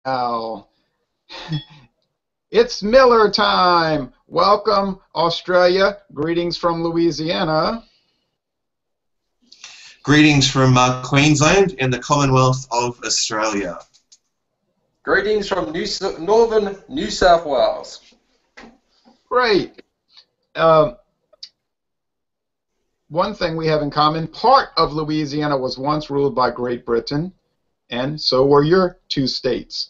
Now, it's Miller time. Welcome, Australia. Greetings from Louisiana. Greetings from Queensland in the Commonwealth of Australia. Greetings from northern New South Wales. Great. One thing we have in common, part of Louisiana was once ruled by Great Britain, and so were your two states.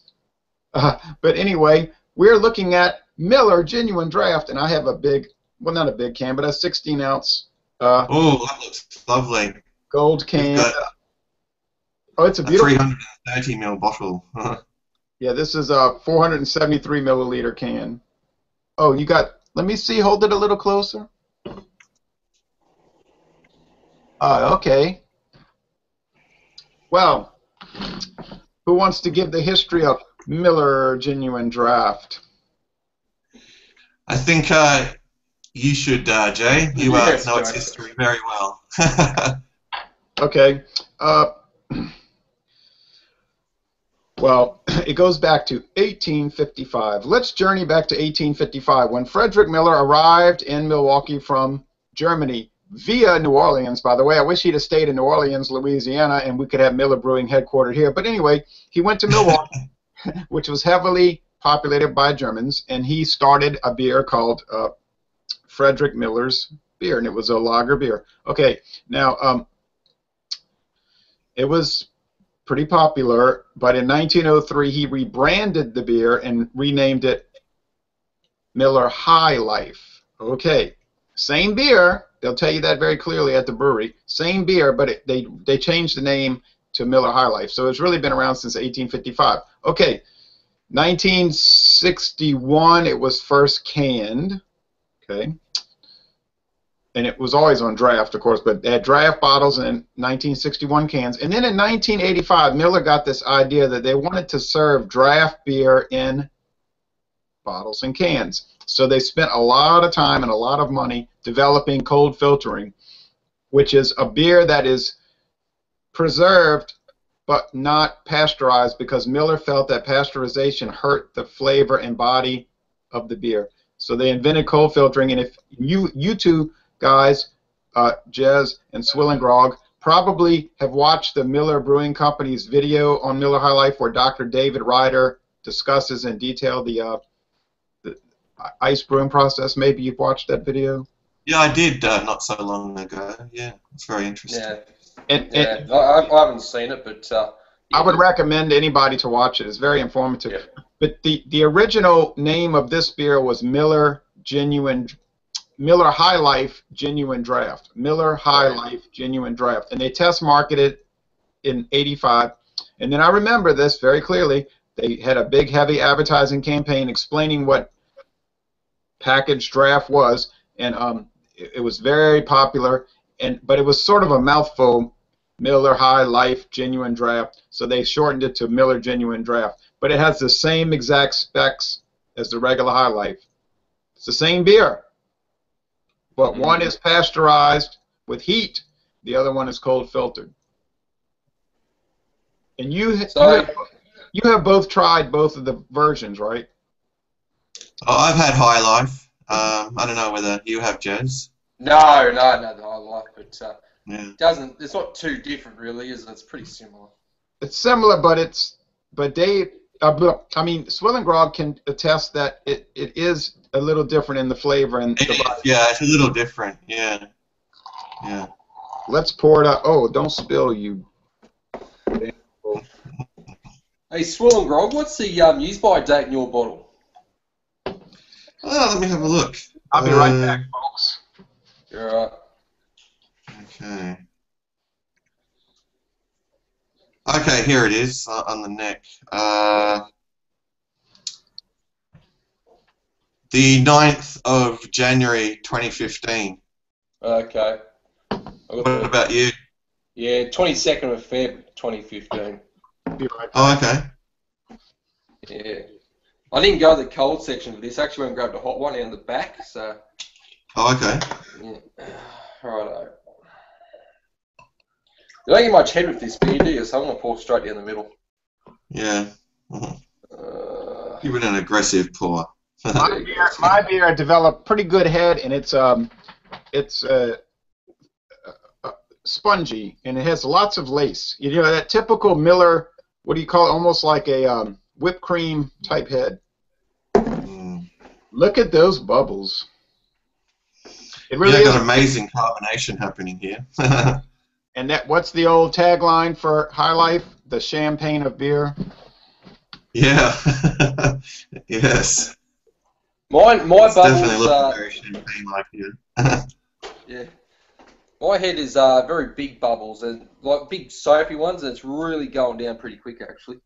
But anyway, we're looking at Miller Genuine Draft, and I have a big, well, not a big can, but a 16-ounce Oh, that looks lovely. gold can. Oh, it's a beautiful 330 ml bottle. Yeah, this is a 473 milliliter can. Oh, you got, let me see, hold it a little closer. Okay. Well, who wants to give the history of Miller Genuine Draft? I think you should, Jay. You Yes, know its Jay. history very well. Okay. Well, it goes back to 1855. Let's journey back to 1855 when Frederick Miller arrived in Milwaukee from Germany via New Orleans. By the way, I wish he'd have stayed in New Orleans, Louisiana, and we could have Miller Brewing headquartered here. But anyway, he went to Milwaukee, which was heavily populated by Germans, and he started a beer called Frederick Miller's beer, and it was a lager beer. Okay, now it was pretty popular, but in 1903 he rebranded the beer and renamed it Miller High Life. Okay, same beer. They'll tell you that very clearly at the brewery. Same beer, but they changed the name to Miller High Life. So it's really been around since 1855. Okay, 1961 it was first canned. Okay. And it was always on draft, of course, but they had draft bottles and 1961 cans. And then in 1985, Miller got this idea that they wanted to serve draft beer in bottles and cans. So they spent a lot of time and a lot of money developing cold filtering, which is a beer that is preserved but not pasteurized, because Miller felt that pasteurization hurt the flavor and body of the beer. So they invented cold filtering, and if you two guys, Jez and Swillengrog, probably have watched the Miller Brewing Company's video on Miller High Life where Dr. David Ryder discusses in detail the ice brewing process. Maybe you've watched that video. Yeah, I did not so long ago. Yeah, it's very interesting. Yeah, And I haven't seen it, but I would recommend anybody to watch it. It's very informative. Yeah. But the original name of this beer was Miller High Life Genuine Draft. Miller High Life Genuine Draft. And they test marketed in 85. And then I remember this very clearly. They had a big, heavy advertising campaign explaining what packaged draft was. And it was very popular. But it was sort of a mouthful, Miller High Life Genuine Draft. So they shortened it to Miller Genuine Draft. But it has the same exact specs as the regular High Life. It's the same beer. But one is pasteurized with heat, the other one is cold filtered. And you have both tried both of the versions, right? Oh, I've had High Life. I don't know whether you have, Jez. no, the High Life, but Yeah. it's not too different really, is it? It's pretty similar. It's similar, but Swillengrog can attest that it is a little different in the flavor and the body. Yeah, it's a little different. Yeah. Yeah. Let's pour it out. Oh, don't spill, you. Hey, Swillengrog, what's the use by date in your bottle? Oh, let me have a look. I'll be right back, folks. You're right. Okay. Okay, here it is on the neck. The 9th of January 2015. Okay. What about you? Yeah, 22nd of Feb 2015. Be right back. Oh, okay. Yeah. I didn't go to the cold section for this. I actually went and grabbed a hot one out in the back, so... Oh, okay. Yeah. Righto. You don't get much head with this beer, do you? So I'm going to pour straight down the middle. Yeah. Mhm. Give it an aggressive pour. My beer developed pretty good head, and it's spongy, and it has lots of lace. You know, that typical Miller, what do you call it? Almost like a whipped cream type head. Look at those bubbles. It really is. Got amazing carbonation happening here. And what's the old tagline for High Life? The champagne of beer. Yeah. Yes. My bubbles definitely looking very champagne-like here. Yeah. My head is very big bubbles and like big soapy ones, and it's really going down pretty quick actually.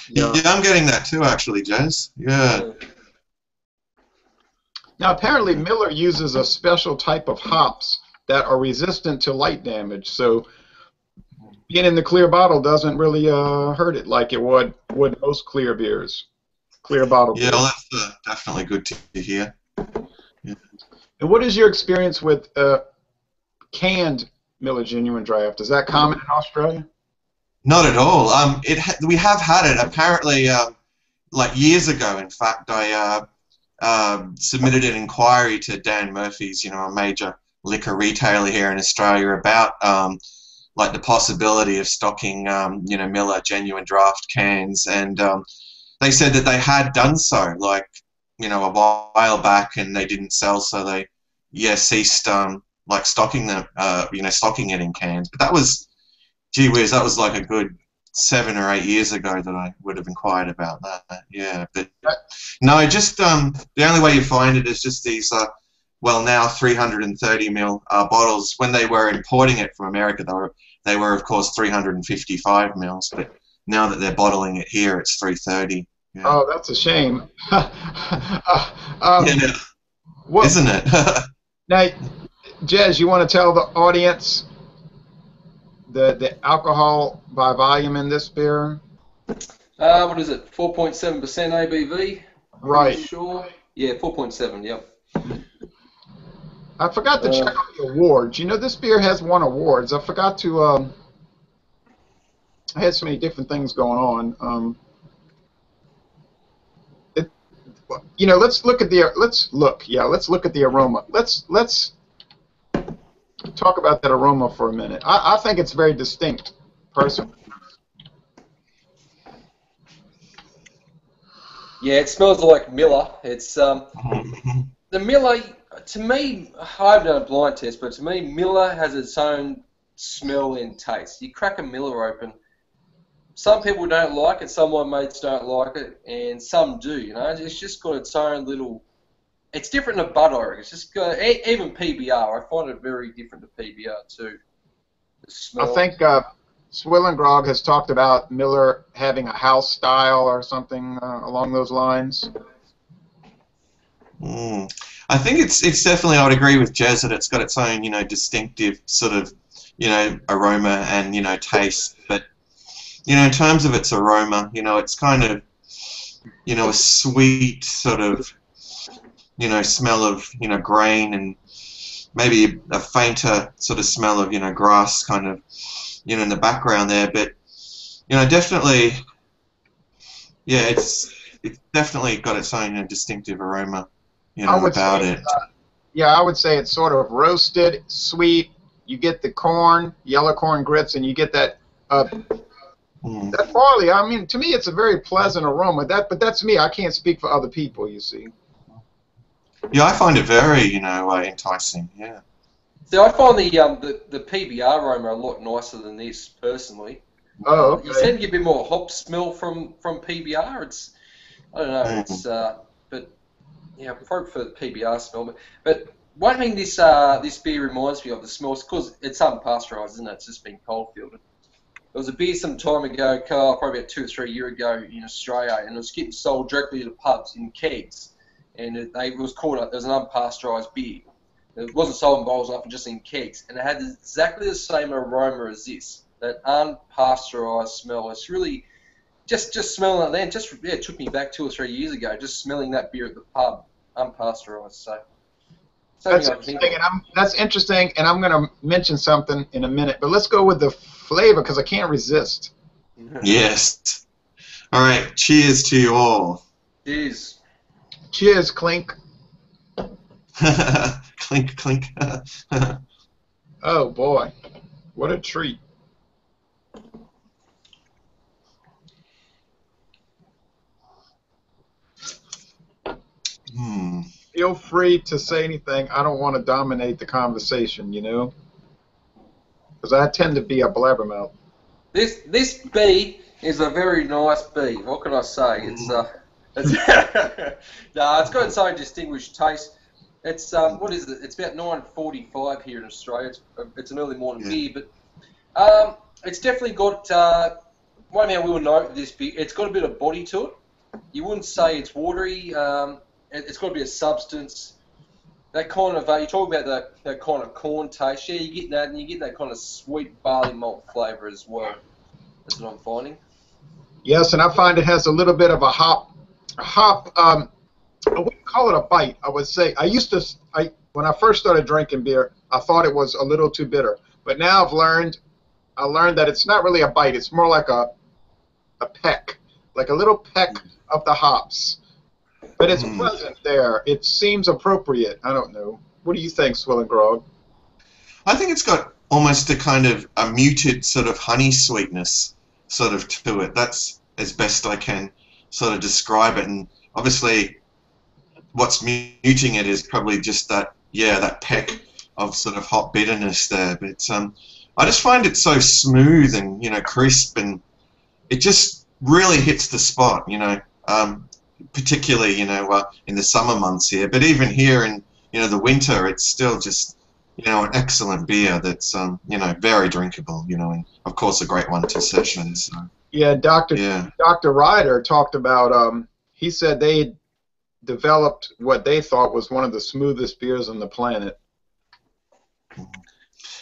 Yeah, I'm getting that too actually, Jez. Yeah. Now apparently Miller uses a special type of hops that are resistant to light damage, so being in the clear bottle doesn't really hurt it like it would most clear beers. Clear bottle beers. Well, that's definitely good to hear. Yeah. And what is your experience with canned Miller Genuine Draft? Is that common in Australia? Not at all. We have had it apparently like years ago. In fact, I submitted an inquiry to Dan Murphy's, a major liquor retailer here in Australia, about like the possibility of stocking Miller Genuine Draft cans, and they said that they had done so like a while back, and they didn't sell, so they ceased like stocking them stocking it in cans. But that was, gee whiz, that was like a good 7 or 8 years ago that I would have inquired about that. Yeah, but no, just the only way you find it is just these now 330 ml bottles. When they were importing it from America, they were of course 355 mils, but now that they're bottling it here, it's 330. Yeah. Oh, that's a shame. Isn't it? Now, Jez, you want to tell the audience the alcohol by volume in this beer? What is it? 4.7% ABV. Right. Sure. Yeah, 4.7. Yep. I forgot to check on the awards. This beer has won awards. I forgot to. I had so many different things going on. Let's look at the aroma. Let's talk about that aroma for a minute. I think it's very distinct, personally. Yeah, it smells like Miller. It's the Miller. To me, I haven't done a blind test, but to me, Miller has its own smell and taste. You crack a Miller open. Some people don't like it, some of my mates don't like it, and some do, It's just got its own little... It's different to Bud, I reckon. It's just got... Even PBR, I find it very different to PBR, too. The smell. I think Swill and Grog has talked about Miller having a house style or something along those lines. I think it's definitely, I would agree with Jez that it's got its own, distinctive sort of, aroma and, taste, but in terms of its aroma, it's kind of, a sweet sort of, smell of, grain, and maybe a fainter sort of smell of, grass kind of, in the background there. But, definitely, yeah, it's definitely got its own distinctive aroma, about it. I would say it's sort of roasted, sweet. You get the corn, yellow corn grits, and you get that... That barley, I mean, to me, it's a very pleasant aroma. But that's me. I can't speak for other people, you see. Yeah, I find it very, enticing. Yeah. So I find the PBR aroma a lot nicer than this, personally. Oh, okay. You tend to get a bit more hop smell from PBR. It's, I don't know. It's but yeah, I prefer the PBR smell. But one thing this beer reminds me of, the smell, because it's unpasteurised, isn't it? It's just been cold filtered. There was a beer some time ago, Carl, probably about 2 or 3 years ago in Australia, and it was getting sold directly to the pubs in kegs. And it was an unpasteurised beer. It wasn't sold in bottles, nothing, just in kegs. And it had exactly the same aroma as this, that unpasteurised smell. It's really, just smelling it then, it took me back 2 or 3 years ago, just smelling that beer at the pub, unpasteurised. So. That's interesting, and I'm going to mention something in a minute. But let's go with the flavor, because I can't resist. Yes. All right. Cheers to you all. Cheers. Cheers, Clink. Clink, clink. Oh boy, what a treat. Feel free to say anything. I don't want to dominate the conversation, you know, because I tend to be a blabbermouth. This bee is a very nice bee. What can I say? It's no, it's got its own distinguished taste. It's what is it? It's about 9:45 here in Australia. It's an early morning beer, but it's definitely got one thing I will note with this beer. It's got a bit of body to it. You wouldn't say it's watery. It's got a bit of substance. That kind of you talk about that kind of corn taste. Yeah, you get that, and you get that kind of sweet barley malt flavour as well. That's what I'm finding. Yes, and I find it has a little bit of a hop. I wouldn't call it a bite. I would say when I first started drinking beer, I thought it was a little too bitter. But now I learned that it's not really a bite. It's more like a peck, like a little peck of the hops. But it's pleasant there. It seems appropriate. I don't know. What do you think, Swill and Grog? I think it's got almost a kind of a muted sort of honey sweetness sort of to it. That's as best I can sort of describe it. And obviously what's muting it is probably just that peck of sort of hot bitterness there. But I just find it so smooth and, crisp, and it just really hits the spot, particularly, in the summer months here. But even here in, the winter, it's still just, an excellent beer that's, very drinkable, and of course a great one to session. So. Yeah, Dr. Ryder talked about, he said they developed what they thought was one of the smoothest beers on the planet.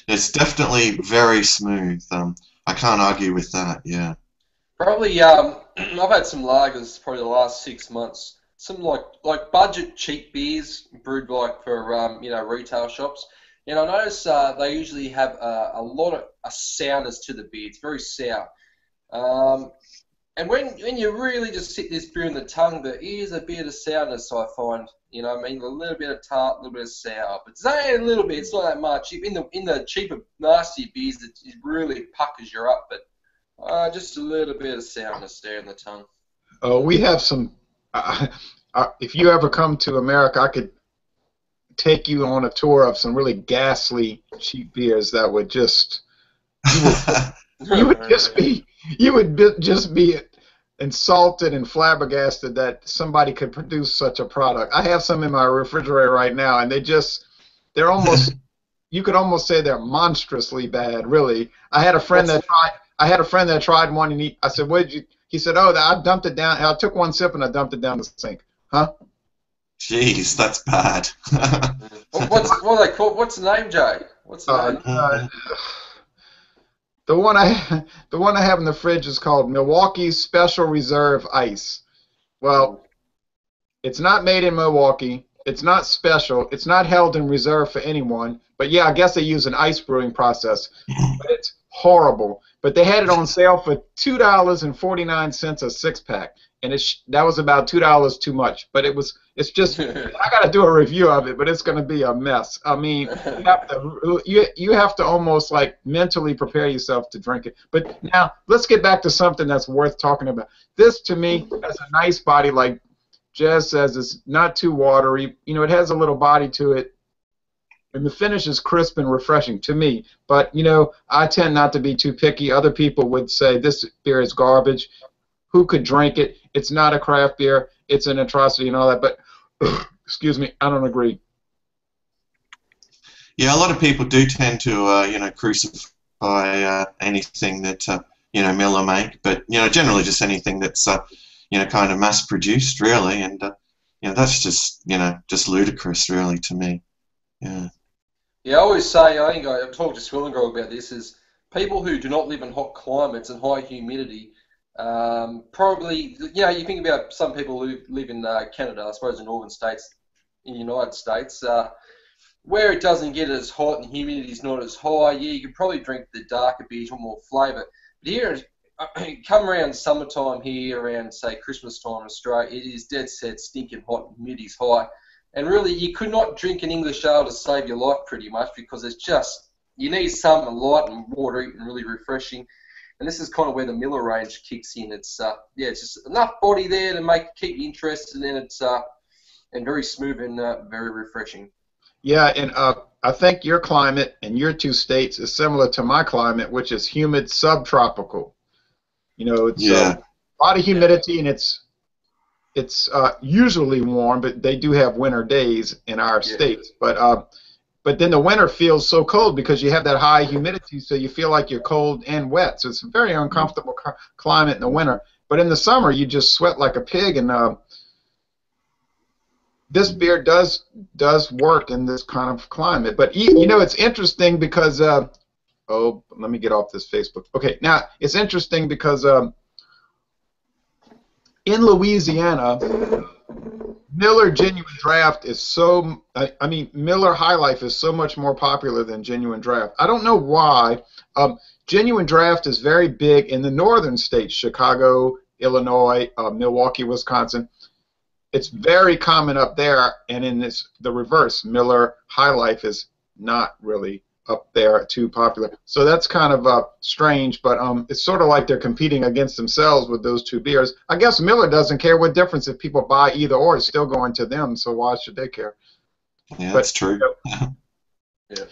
It's definitely very smooth. I can't argue with that, yeah. Probably, I've had some lagers probably the last 6 months. Some like budget cheap beers brewed like for retail shops. And I notice they usually have a lot of sourness to the beer. It's very sour. And when you really just sit this beer in the tongue, there is a bit of sourness, I find. You know what I mean? A little bit of tart, a little bit of sour. But it's only a little bit. It's not that much. In the cheaper, nasty beers, it really puckers you up. But just a little bit of sourness there in the tongue. Oh, we have some. If you ever come to America, I could take you on a tour of some really ghastly cheap beers that would just you would just be insulted and flabbergasted that somebody could produce such a product. I have some in my refrigerator right now, and they're almost you could almost say they're monstrously bad. Really, I had a friend that tried one, and I said, "What did you?" He said, "Oh, I dumped it down. I took one sip and I dumped it down the sink." Huh? Jeez, that's bad. What are they called? What's the name, Jay? What's the name? The one I have in the fridge is called Milwaukee's Special Reserve Ice. Well, it's not made in Milwaukee. It's not special. It's not held in reserve for anyone. But yeah, I guess they use an ice brewing process. But it's horrible. But they had it on sale for $2.49 a 6-pack, and that was about $2 too much. But it's just I got to do a review of it, but it's going to be a mess. I mean, you have to almost like mentally prepare yourself to drink it. But now let's get back to something that's worth talking about. This to me has a nice body, like Jez says. It's not too watery. It has a little body to it. And the finish is crisp and refreshing to me. But, I tend not to be too picky. Other people would say this beer is garbage. Who could drink it? It's not a craft beer. It's an atrocity and all that. But, excuse me, I don't agree. Yeah, a lot of people do tend to, crucify anything that, Miller make. But, generally just anything that's, kind of mass-produced, really. And, that's just, just ludicrous, really, to me. Yeah. Yeah, I always say, I think I've talked to Swillengrove about this, is people who do not live in hot climates and high humidity, probably, you think about some people who live in Canada, I suppose in northern states, in the United States, where it doesn't get as hot and humidity is not as high, yeah, you could probably drink the darker beers with more flavour. But here, come around summertime here, around say Christmas time in Australia, it is dead set, stinking hot, humidity's high, and really you could not drink an English ale to save your life pretty much, because it's just, you need something light and watery and really refreshing. And this is kind of where the Miller range kicks in. It's it's just enough body there to keep you interested, and then it's and very smooth and very refreshing. Yeah, and I think your climate and your two states is similar to my climate, which is humid subtropical. You know, it's a lot of humidity, and it's usually warm, but they do have winter days in our states. But then the winter feels so cold because you have that high humidity, so you feel like you're cold and wet. So it's a very uncomfortable climate in the winter. But in the summer, you just sweat like a pig, and this beer does work in this kind of climate. But you know, it's interesting because oh, let me get off this Facebook. Okay, now it's interesting because in Louisiana, Miller Genuine Draft is so, I mean, Miller High Life is so much more popular than Genuine Draft. I don't know why. Genuine Draft is very big in the northern states, Chicago, Illinois, Milwaukee, Wisconsin. It's very common up there, and in the reverse, Miller High Life is not really up there too popular. So that's kind of strange, but it's sort of like they're competing against themselves with those two beers. I guess Miller doesn't care what difference if people buy either or. It's still going to them, so why should they care? Yeah, that's true. Yeah.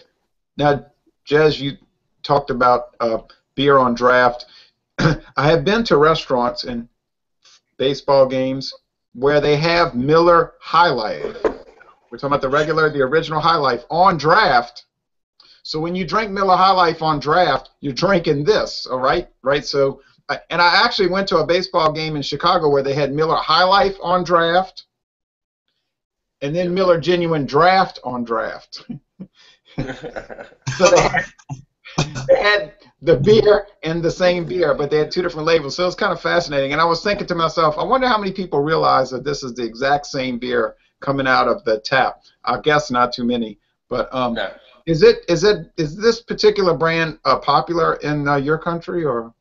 Now, Jez, you talked about beer on draft. I have been to restaurants and baseball games where they have Miller High Life. We're talking about the original High Life on draft. So when you drink Miller High Life on draft, you're drinking this, all right? Right? So, and I actually went to a baseball game in Chicago where they had Miller High Life on draft, and then Miller Genuine Draft on draft. So they had the beer and the same beer, but they had two different labels. So it's kind of fascinating. And I was thinking to myself, I wonder how many people realize that this is the exact same beer coming out of the tap. I guess not too many, but No. Is this particular brand popular in your country, or?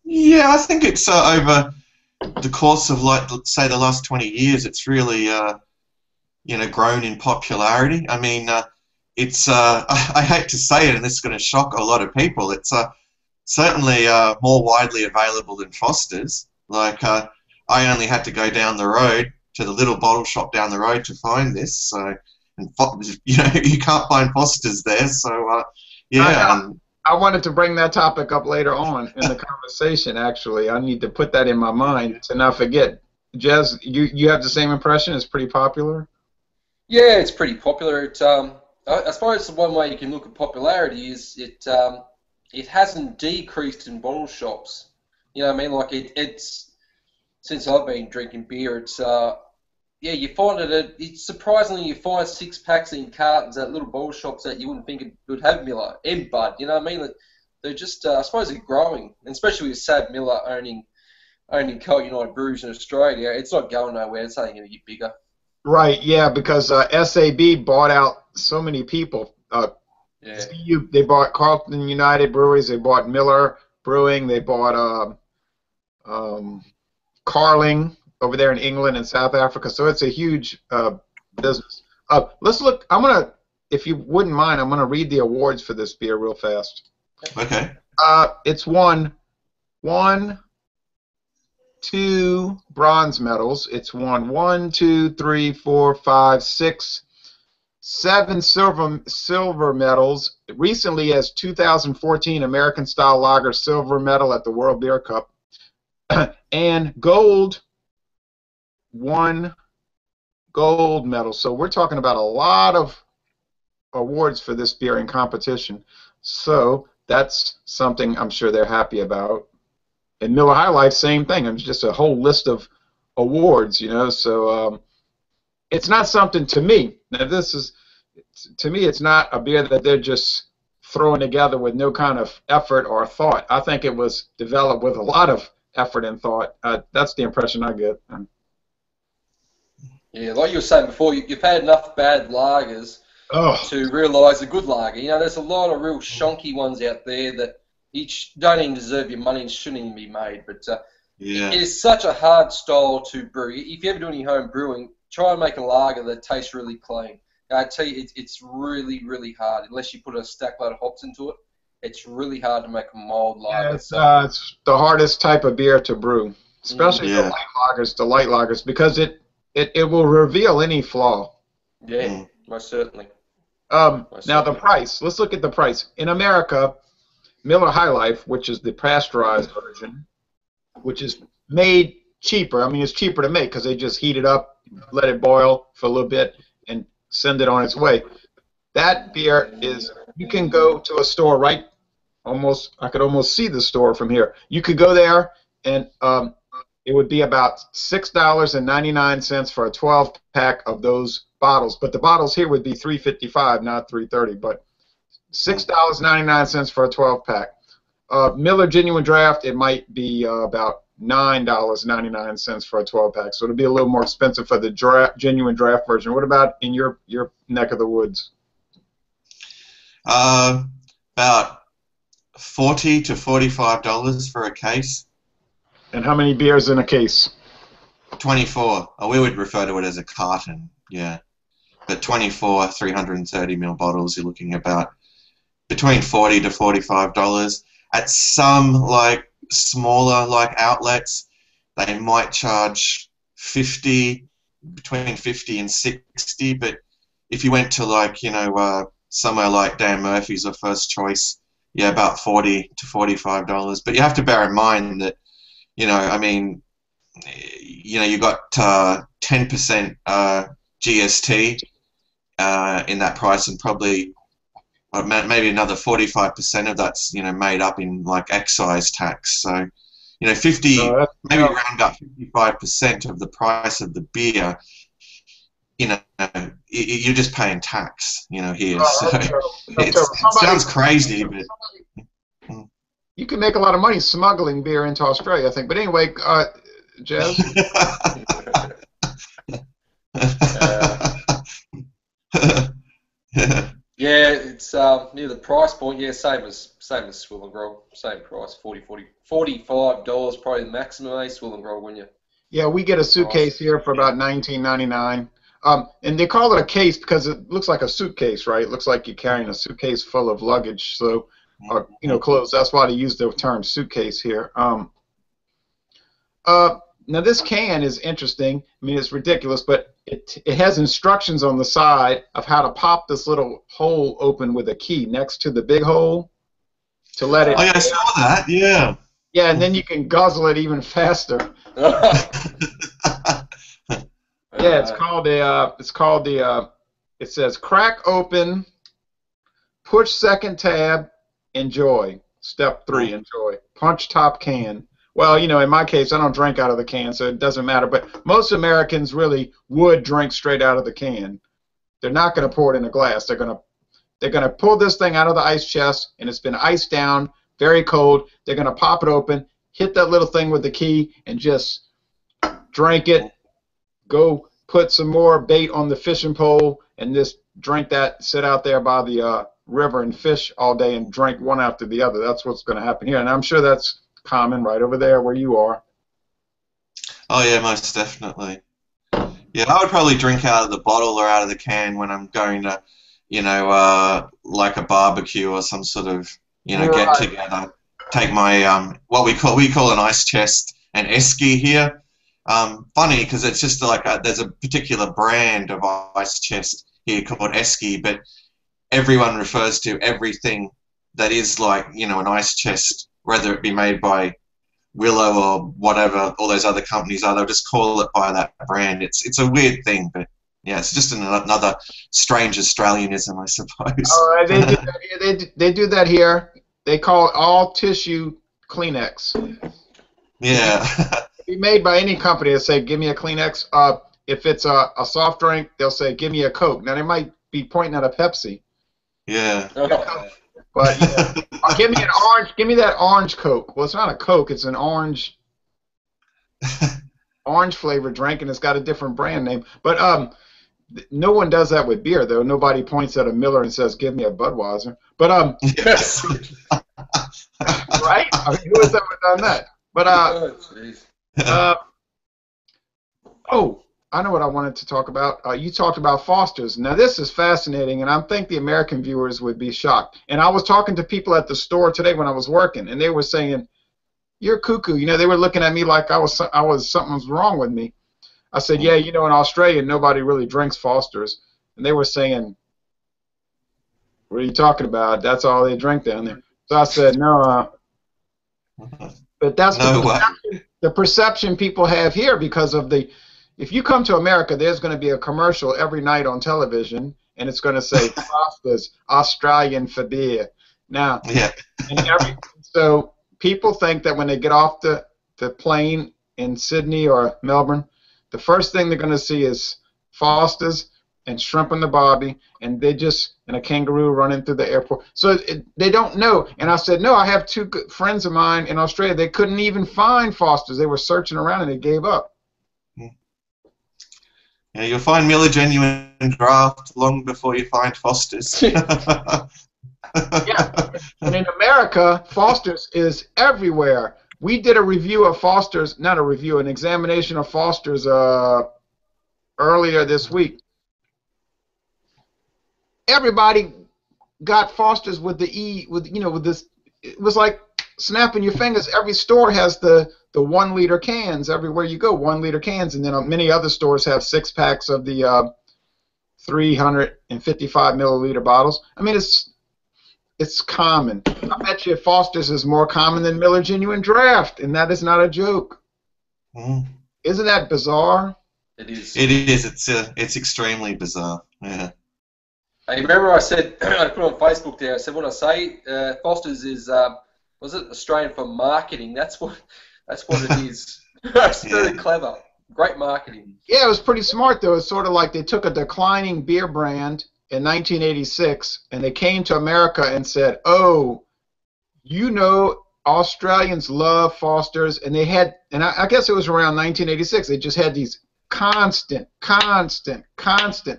Yeah, I think it's over the course of, like, let's say the last 20 years, it's really grown in popularity. I mean, it's I hate to say it, and this is going to shock a lot of people. It's certainly more widely available than Foster's. Like, I only had to go down the road to the little bottle shop down the road to find this. So. And, you know, you can't find Foster's there, so yeah. I wanted to bring that topic up later on in the conversation. Actually, I need to put that in my mind to not forget. Jez, you have the same impression? It's pretty popular. Yeah, it's pretty popular. It, I suppose the one way you can look at popularity is it hasn't decreased in bottle shops. You know what I mean? Like it's since I've been drinking beer, it's yeah, you find it's surprisingly you find 6-packs in cartons at little bottle shops that you wouldn't think it would have Miller and Bud. You know what I mean? They're just, I suppose, they're growing, and especially with SAB-Miller owning Coal United Breweries in Australia. It's not going nowhere. It's only going to get bigger. Right. Yeah, because SAB bought out so many people. They bought Carlton United Breweries. They bought Miller Brewing. They bought Carling over there in England and South Africa, so it's a huge business. Let's look. If you wouldn't mind, I'm gonna read the awards for this beer real fast. Okay. It's won 2 bronze medals. It's won 1, 2, 3, 4, 5, 6, 7 silver medals. Recently, as 2014 American Style Lager silver medal at the World Beer Cup, and gold. 1 gold medal. So we're talking about a lot of awards for this beer in competition. So that's something I'm sure they're happy about. And Miller High Life, same thing. It's just a whole list of awards, you know. So it's not something to me. Now to me, it's not a beer that they're just throwing together with no kind of effort or thought. I think it was developed with a lot of effort and thought. That's the impression I get. Yeah, like you were saying before, you've had enough bad lagers to realise a good lager. You know, there's a lot of real shonky ones out there that don't even deserve your money and shouldn't even be made. But Yeah. it is such a hard style to brew. If you ever do any home brewing, try and make a lager that tastes really clean. I tell you, it's really, really hard. Unless you put a stack load of hops into it, it's really hard to make a mild lager. Yeah, it's the hardest type of beer to brew, especially Yeah. the light lagers, because it will reveal any flaw. Yeah, most certainly. Now the price. Let's look at the price. In America, Miller High Life, which is the pasteurized version, which is made cheaper. I mean, it's cheaper to make because they just heat it up, let it boil for a little bit, and send it on its way. That beer is, you can go to a store right almost, I could almost see the store from here. You could go there and it would be about $6.99 for a 12-pack of those bottles. But the bottles here would be $3.55, not $3.30. But $6.99 for a 12-pack. Miller Genuine Draft, it might be about $9.99 for a 12-pack. So it'll be a little more expensive for the Genuine Draft version. What about in your neck of the woods? About $40 to $45 for a case. And how many beers in a case? 24. Oh, we would refer to it as a carton, yeah. But 24 330ml bottles, you're looking about between $40 to $45. At some like smaller like outlets, they might charge $50, between $50 and $60. But if you went to like somewhere like Dan Murphy's or First Choice, yeah, about $40 to $45. But you have to bear in mind that you got 10% GST in that price, and probably maybe another 45% of that's made up in like excise tax. So 50, maybe around about 55% of the price of the beer. You're just paying tax. Here. So it sounds crazy, but. You can make a lot of money smuggling beer into Australia, I think. But anyway, Jez? Yeah, it's near the price point. Yeah, same as Swill and Grog, same price, $45 probably the maximum. Swill and Grog, wouldn't you? Yeah, we get a suitcase here for about $19.99. And they call it a case because it looks like a suitcase, right? It looks like you're carrying a suitcase full of luggage. So. Clothes. That's why they use the term suitcase here. Now this can is interesting. I mean, it's ridiculous, but it has instructions on the side of how to pop this little hole open with a key next to the big hole to let it. Oh, yeah, I saw that. Yeah. Yeah, and then you can guzzle it even faster. Yeah, it says crack open, push second tab. Enjoy. Step 3, enjoy. Punch top can. Well, in my case, I don't drink out of the can, so it doesn't matter. But most Americans really would drink straight out of the can. They're not going to pour it in a glass. They're going to pull this thing out of the ice chest, and it's been iced down, very cold. They're going to pop it open, hit that little thing with the key, and just drink it. Go put some more bait on the fishing pole, and just drink that. Sit out there by the river and fish all day and drink one after the other. That's what's going to happen here, and I'm sure that's common right over there where you are. Oh yeah, most definitely. Yeah, I would probably drink out of the bottle or out of the can when I'm going to, like a barbecue or some sort of, get together. Take my what we call an ice chest, an esky here. Funny because it's just like there's a particular brand of ice chest here called esky, but everyone refers to everything that is like, an ice chest, whether it be made by Willow or whatever all those other companies are. They'll just call it by that brand. It's a weird thing, but yeah, it's just another strange Australianism, I suppose. All right, they do that here. They call it all tissue Kleenex. Yeah. Be made by any company. They say, give me a Kleenex. If it's a soft drink, they'll say, give me a Coke. Now, they might be pointing at a Pepsi. Yeah. But give me an orange. Give me that orange Coke. Well, it's not a Coke. It's an orange flavored drink, and it's got a different brand name. But no one does that with beer, though. Nobody points at a Miller and says, "Give me a Budweiser." But yes. Right? I mean, who has ever done that? But Oh, jeez. oh, I know what I wanted to talk about. You talked about Foster's. Now this is fascinating, and I think the American viewers would be shocked. And I was talking to people at the store today when I was working, and they were saying, "You're cuckoo." You know, they were looking at me like I was something was wrong with me. I said, "Yeah, you know, in Australia nobody really drinks Foster's," and they were saying, "What are you talking about? That's all they drink down there." So I said, "No, but that's No way. the perception people have here because of the. If you come to America, there's going to be a commercial every night on television, and it's going to say Foster's Australian for beer. Now, Yeah. so people think that when they get off the plane in Sydney or Melbourne, the first thing they're going to see is Foster's and shrimp on the barbie, and and a kangaroo running through the airport. So they don't know. And I said, no, I have two good friends of mine in Australia. They couldn't even find Foster's. They were searching around and they gave up. Yeah, you'll find Miller Genuine Draft long before you find Foster's. Yeah, and in America, Foster's is everywhere. We did a review of Foster's, not a review, an examination of Foster's earlier this week. Everybody got Foster's with the E, with this. It was like snapping your fingers. Every store has the 1 liter cans everywhere you go, 1 liter cans, and then many other stores have 6-packs of the 355 milliliter bottles. I mean, it's common. I bet you Foster's is more common than Miller Genuine Draft, and that is not a joke. Isn't that bizarre? It is. It is. It's extremely bizarre. Yeah. I remember I said, I put on Facebook there, I said, when I say Foster's is, was it Australian for marketing? That's what it is. It's very clever. Great marketing. Yeah, it was pretty smart, though. It's sort of like they took a declining beer brand in 1986, and they came to America and said, oh, you know, Australians love Foster's, and they had, and I guess it was around 1986, they just had these constant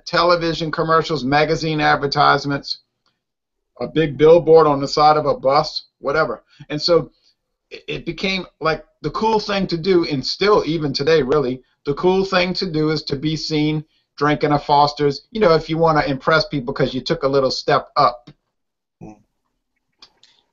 television commercials, magazine advertisements, a big billboard on the side of a bus, whatever. And so it became like the cool thing to do, and still even today, really, the cool thing to do is to be seen drinking a Foster's, you know, if you want to impress people because you took a little step up.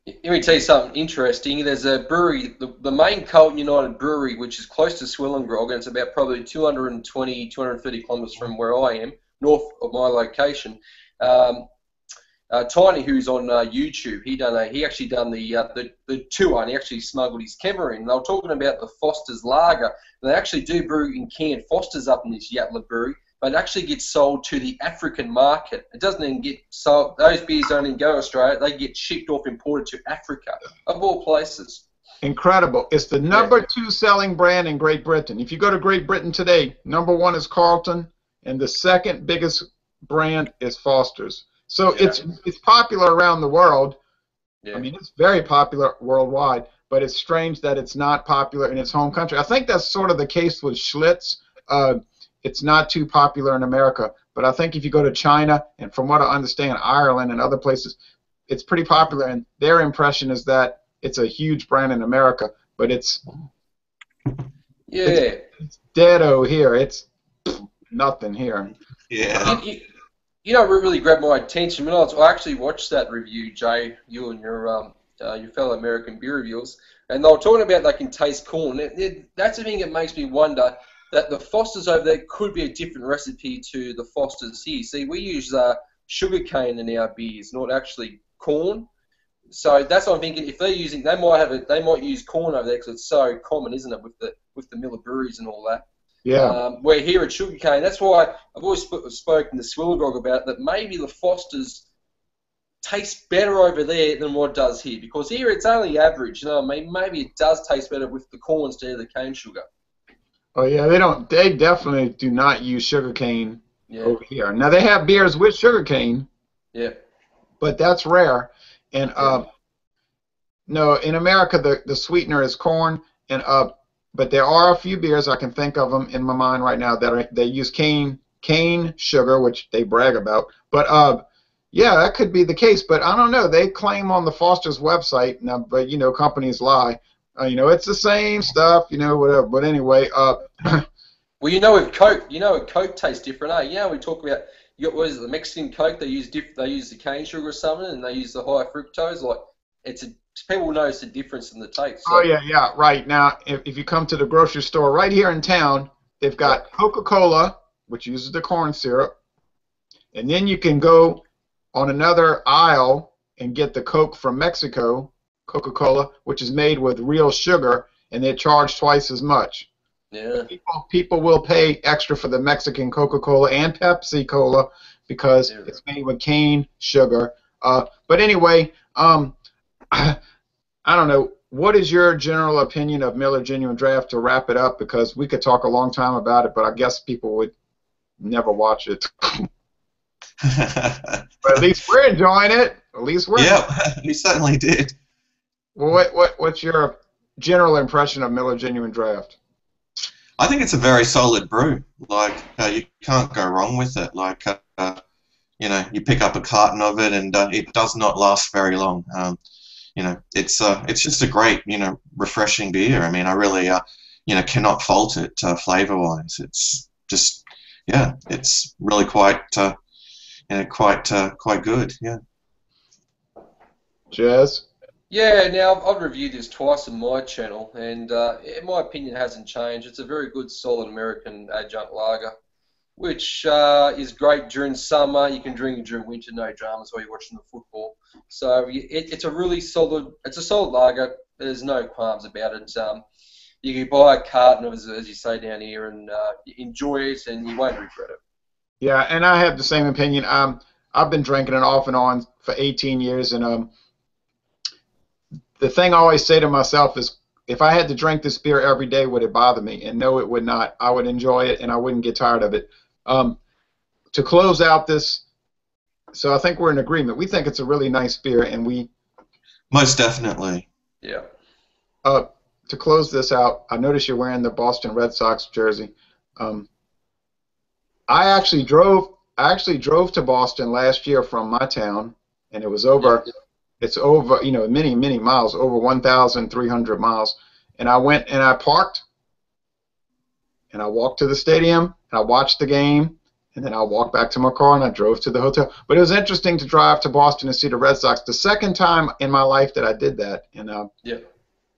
Let me tell you something interesting. There's a brewery, the main Carlton United brewery, which is close to Swillengrog, and it's about probably 220, 230 kilometres from where I am, north of my location. Tiny, who's on YouTube, he actually done the tour, and he actually smuggled his camera in. They were talking about the Foster's Lager. They actually do brew in canned Foster's up in this Yatala brewery, but it actually gets sold to the African market. It doesn't even get sold. Those beers don't even go to Australia. They get shipped off, imported to Africa, of all places. Incredible. It's the number 2 selling brand in Great Britain. If you go to Great Britain today, number 1 is Carlton, and the second biggest brand is Foster's. So it's popular around the world. Yeah. I mean, it's very popular worldwide, but it's strange that it's not popular in its home country. I think that's sort of the case with Schlitz. It's not too popular in America, but I think if you go to China, and from what I understand, Ireland and other places, it's pretty popular, and their impression is that it's a huge brand in America, but it's deado here. It's nothing here. Yeah. You know what really grabbed my attention? When I actually watched that review, Jay, you and your fellow American beer reviewers, and they were talking about they can taste corn. That's the thing that makes me wonder that the Foster's over there could be a different recipe to the Foster's here. See, we use sugar cane in our beers, not actually corn. So that's what I'm thinking. If they're using, they might use corn over there because it's so common, isn't it, with the Miller breweries and all that. Yeah. We're here at sugarcane. That's why I've always spoken to Swillengrog about that. Maybe the Foster's tastes better over there than what it does here, because here it's only average. You know what I mean? Maybe it does taste better with the corn instead of the cane sugar. Oh yeah, they definitely do not use sugarcane over here. Now they have beers with sugarcane. Yeah. But that's rare. And no, in America the sweetener is corn, and but there are a few beers, I can think of them in my mind right now, that they use cane sugar, which they brag about. But Yeah, that could be the case, but I don't know. They claim on the Foster's website, now, but companies lie. It's the same stuff, whatever. But anyway, Well, with Coke tastes different, eh? We talk about you got what is it, the Mexican Coke? They use the cane sugar or something, and they use the high fructose. Like people notice the difference in the taste. oh So yeah, right. Now, if you come to the grocery store right here in town, they've got Coca-Cola, which uses the corn syrup, and then you can go on another aisle and get the Coke from Mexico, Coca-Cola, which is made with real sugar, and they charge twice as much. yeah, People will pay extra for the Mexican Coca-Cola and Pepsi Cola because it's made with cane sugar. But anyway, I don't know. What is your general opinion of Miller Genuine Draft to wrap it up? Because we could talk a long time about it, but I guess people would never watch it. But at least we're enjoying it. At least we're. Yeah, we certainly did. Well, what's your general impression of Miller Genuine Draft? I think it's a very solid brew. Like you can't go wrong with it. Like you pick up a carton of it, and it does not last very long. It's just a great refreshing beer. I mean, I really cannot fault it flavor-wise. It's just it's really quite quite good. Yeah. Jazz? yeah. Now I've reviewed this twice on my channel, and in my opinion, it hasn't changed. It's a very good, solid American adjunct lager, which is great during summer. You can drink it during winter, no dramas while you're watching the football. So it's a really solid. It's a solid lager. There's no qualms about it. You can buy a carton of, as you say down here, and enjoy it, and you won't regret it. Yeah, and I have the same opinion. I've been drinking it off and on for 18 years, and the thing I always say to myself is, if I had to drink this beer every day, would it bother me? And no, it would not. I would enjoy it, and I wouldn't get tired of it. To close out this, so I think we're in agreement. We think it's a really nice beer, and we. Most definitely. Yeah. To close this out, I noticed you're wearing the Boston Red Sox jersey. I actually drove to Boston last year from my town, and it was over. It's over, many, many miles, over 1,300 miles. And I went and I parked, and I walked to the stadium, and I watched the game, and then I walked back to my car, and I drove to the hotel. But it was interesting to drive to Boston and see the Red Sox. The second time in my life that I did that, and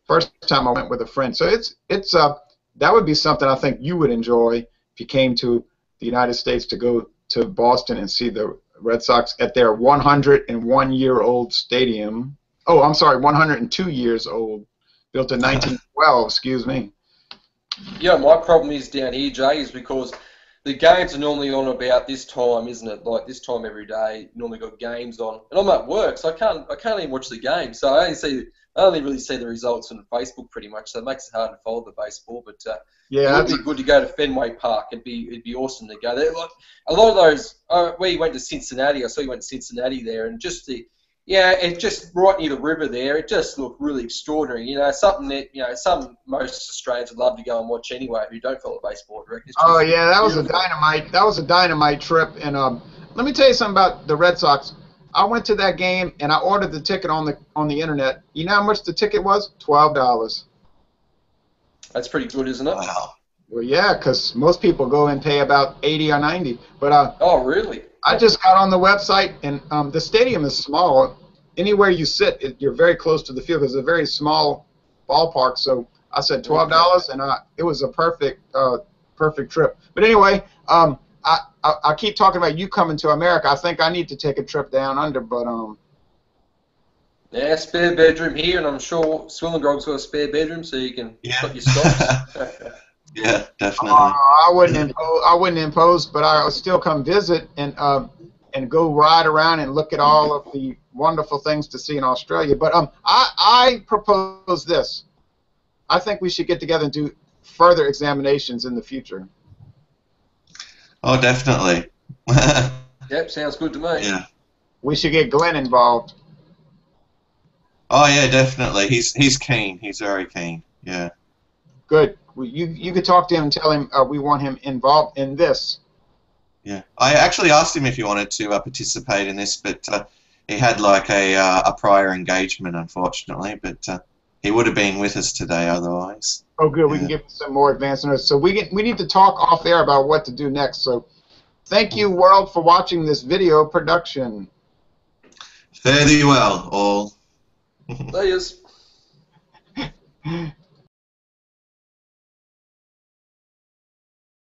first time I went with a friend. So it's that would be something I think you would enjoy if you came to the United States, to go to Boston and see the Red Sox at their 101-year-old stadium. Oh, I'm sorry, 102 years old. Built in 1912, excuse me. Yeah, my problem is down here, Jay, is because the games are normally on about this time, isn't it? Like this time every day, normally got games on. And I'm at work, so I can't even watch the game. So I only really see the results on Facebook pretty much, so it makes it hard to follow the baseball. But it would be good to go to Fenway Park. It'd be awesome to go there. Like a lot of those, where you went to Cincinnati, I saw you went to Cincinnati there, and just it's just right near the river there. It just looked really extraordinary. Something that most Australians would love to go and watch anyway who don't follow baseball. I reckon. Oh yeah, that was a dynamite. That was a dynamite trip. And let me tell you something about the Red Sox. I went to that game and I ordered the ticket on the internet. You know how much the ticket was? $12. That's pretty good, isn't it? Wow. Well, yeah, because most people go and pay about 80 or 90. But oh, really? I just got on the website, and the stadium is small. Anywhere you sit, you're very close to the field because it's a very small ballpark. So I said $12, and it was a perfect trip. But anyway, I keep talking about you coming to America. I think I need to take a trip down under, but yeah, spare bedroom here, and I'm sure Swillengrog's got a spare bedroom, so you can put your stocks. Yeah, definitely. I wouldn't impose, but I'll still come visit and go ride around and look at all of the wonderful things to see in Australia. But I propose this. I think we should get together and do further examinations in the future. Oh, definitely. Yep, sounds good to me. Yeah. We should get Glenn involved. Oh yeah, definitely. He's keen. He's very keen. Yeah. Good. You could talk to him and tell him we want him involved in this. Yeah, I actually asked him if he wanted to participate in this, but he had like a prior engagement, unfortunately. But he would have been with us today otherwise. Oh, good. We can Yeah. give some more advanced notes. So we need to talk off air about what to do next. So thank you, world, for watching this video production. Fare thee well, all. There he is.